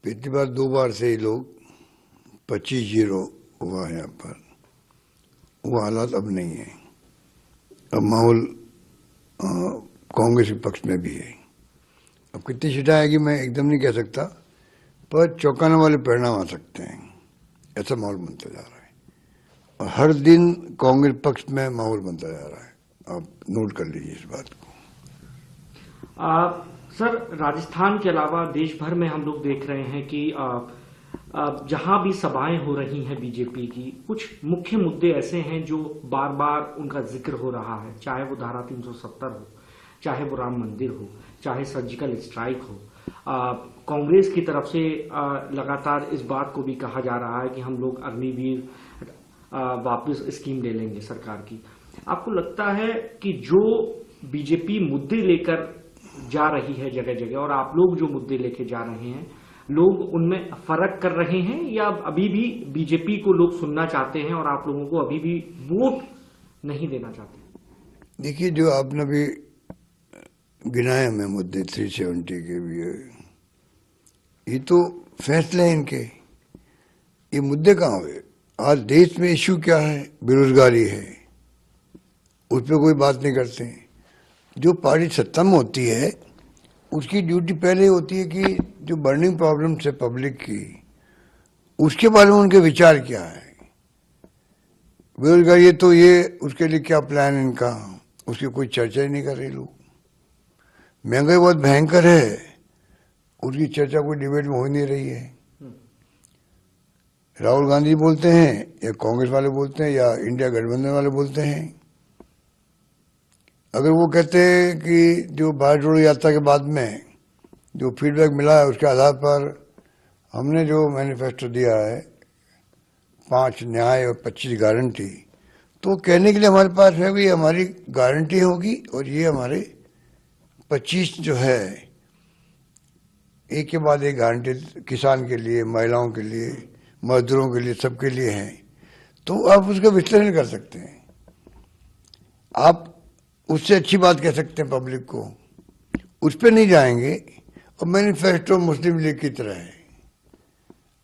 पिछली बार 2 बार से ही लोग 25-0 हुआ है यहाँ पर। वो हालात अब नहीं है। अब माहौल कांग्रेस के पक्ष में भी है। अब कितनी सीटें आएगी मैं एकदम नहीं कह सकता, पर चौंकाने वाले परिणाम आ सकते हैं। ऐसा माहौल बनता जा रहा है और हर दिन कांग्रेस पक्ष में माहौल बनता जा रहा है। आप नोट कर लीजिए इस बात को। सर, राजस्थान के अलावा देश भर में हम लोग देख रहे हैं कि जहां भी सभाएं हो रही हैं बीजेपी की, कुछ मुख्य मुद्दे ऐसे हैं जो बार बार उनका जिक्र हो रहा है, चाहे वो धारा 370 हो, चाहे वो राम मंदिर हो, चाहे सर्जिकल स्ट्राइक हो। कांग्रेस की तरफ से लगातार इस बात को भी कहा जा रहा है कि हम लोग अग्निवीर वापस स्कीम ले लेंगे सरकार की। आपको लगता है कि जो बीजेपी मुद्दे लेकर जा रही है जगह जगह, और आप लोग जो मुद्दे लेके जा रहे हैं, लोग उनमें फर्क कर रहे हैं, या अभी भी बीजेपी को लोग सुनना चाहते हैं और आप लोगों को अभी भी वोट नहीं देना चाहते? देखिए, जो आपने भी गिनाए हमें मुद्दे 370 के भी है, ये तो फैसले हैं इनके। ये मुद्दे कहाँ हुए? आज देश में इश्यू क्या है? बेरोजगारी है, उस पर कोई बात नहीं करते हैं। जो पार्टी सत्ता में होती है उसकी ड्यूटी पहले होती है कि जो बर्निंग प्रॉब्लम्स है पब्लिक की, उसके बारे में उनके विचार क्या है। बेरोजगारी है तो ये उसके लिए क्या प्लान इनका, उसकी कोई चर्चा ही नहीं कर रहे लोग। महंगाई बहुत भयंकर है, उसकी चर्चा कोई डिबेट में हो नहीं रही है। राहुल गांधी बोलते हैं या कांग्रेस वाले बोलते हैं या इंडिया गठबंधन वाले बोलते हैं। अगर वो कहते हैं कि जो भारत जोड़ो यात्रा के बाद में जो फीडबैक मिला है उसके आधार पर हमने जो मैनिफेस्टो दिया है 5 न्याय और 25 गारंटी, तो कहने के लिए हमारे पास है कि हमारी गारंटी होगी और ये हमारे 25 जो है एक के बाद एक गारंटी किसान के लिए, महिलाओं के लिए, मजदूरों के लिए, सबके लिए है। तो आप उसका विश्लेषण कर सकते हैं, आप उससे अच्छी बात कह सकते हैं पब्लिक को, उस पर नहीं जाएंगे। और मैनिफेस्टो मुस्लिम लीग की तरह है।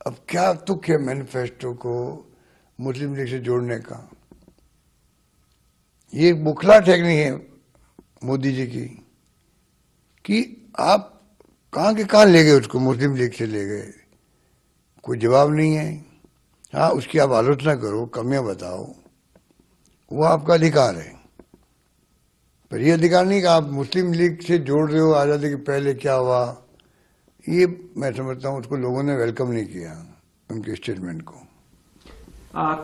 अब क्या तुक है मैनिफेस्टो को मुस्लिम लीग से जोड़ने का? ये बुखलाहट है नहीं है मोदी जी की कि आप कहाँ के कहाँ ले गए उसको, मुस्लिम लीग से ले गए, कोई जवाब नहीं है। हाँ, उसकी आप आलोचना करो, कमियां बताओ, वो आपका अधिकार है, पर ये अधिकार नहीं कि आप मुस्लिम लीग से जोड़ रहे हो। आज़ादी के पहले क्या हुआ, ये मैं समझता हूँ उसको लोगों ने वेलकम नहीं किया, उनके स्टेटमेंट को।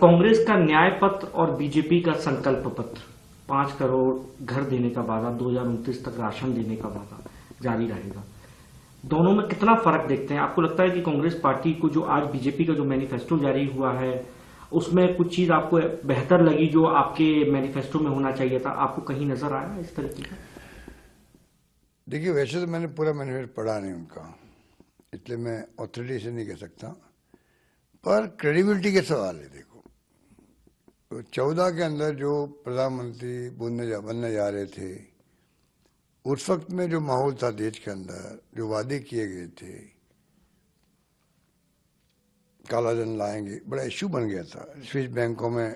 कांग्रेस का न्याय पत्र और बीजेपी का संकल्प पत्र, 5 करोड़ घर देने का वादा, 2029 तक राशन देने का वादा जारी रहेगा। दोनों में कितना फर्क देखते हैं? आपको लगता है कि कांग्रेस पार्टी को जो आज बीजेपी का जो मैनिफेस्टो जारी हुआ है उसमें कुछ चीज आपको बेहतर लगी जो आपके मैनिफेस्टो में होना चाहिए था? आपको कहीं नजर आया इस तरीके का? देखिए, वैसे तो मैंने पूरा मैनिफेस्टो पढ़ा नहीं उनका, इसलिए मैं ऑथोरिटी से नहीं कह सकता, पर क्रेडिबिलिटी के सवाल है। देखो, तो 14 के अंदर जो प्रधानमंत्री बनने जा रहे थे, उस वक्त में जो माहौल था देश के अंदर, जो वादे किए गए थे, कालाधन लाएंगे, बड़ा इश्यू बन गया था। स्विस बैंकों में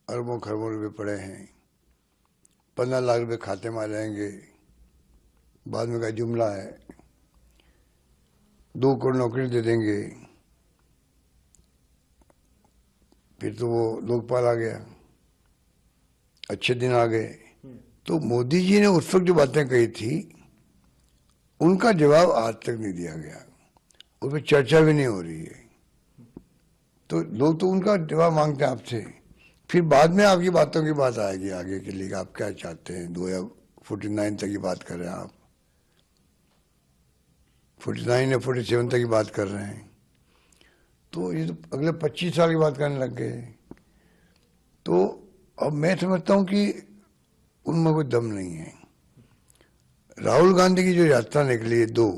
अरबों खरबों रुपए पड़े हैं, 15 लाख रुपए खाते में आ जाएंगे, बाद में का जुमला है, 2 करोड़ नौकरी दे देंगे। फिर तो वो लोकपाल आ गया, अच्छे दिन आ गए। तो मोदी जी ने उस वक्त जो बातें कही थी उनका जवाब आज तक नहीं दिया गया, उस पर चर्चा भी नहीं हो रही है। तो लोग तो उनका जवाब मांगते हैं आपसे, फिर बाद में आपकी बातों की बात आएगी आगे के लिए, आप क्या चाहते हैं। 2049 तक की बात कर रहे हैं आप, 49 या 47 तक की बात कर रहे हैं, तो ये तो अगले 25 साल की बात करने लग गए। तो अब मैं समझता हूँ कि उनमें कोई दम नहीं है। राहुल गांधी की जो यात्रा निकली 2,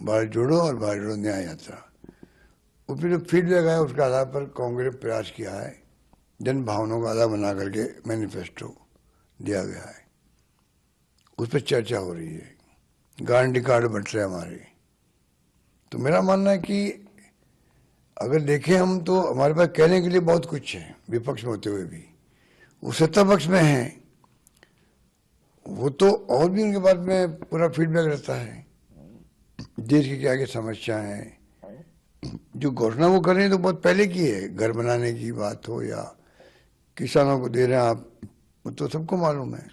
भारत जोड़ो और भारत जोड़ो न्याय यात्रा, उसमें जो फीडबैक आया उसके आधार पर कांग्रेस प्रयास किया है, जन भावनाओं का आधार बना करके मैनिफेस्टो दिया गया है, उस पर चर्चा हो रही है। गारंटी कार्ड बट रहे हमारे, तो मेरा मानना है कि अगर देखें हम तो हमारे पास कहने के लिए बहुत कुछ है, विपक्ष में होते हुए भी। वो सत्ता पक्ष में है, वो तो और भी उनके बारे में पूरा फीडबैक रहता है, देश की क्या क्या समस्या है। जो घोषणा वो कर रहे हैं तो बहुत पहले की है, घर बनाने की बात हो या किसानों को दे रहे हैं आप, वो तो सबको मालूम है।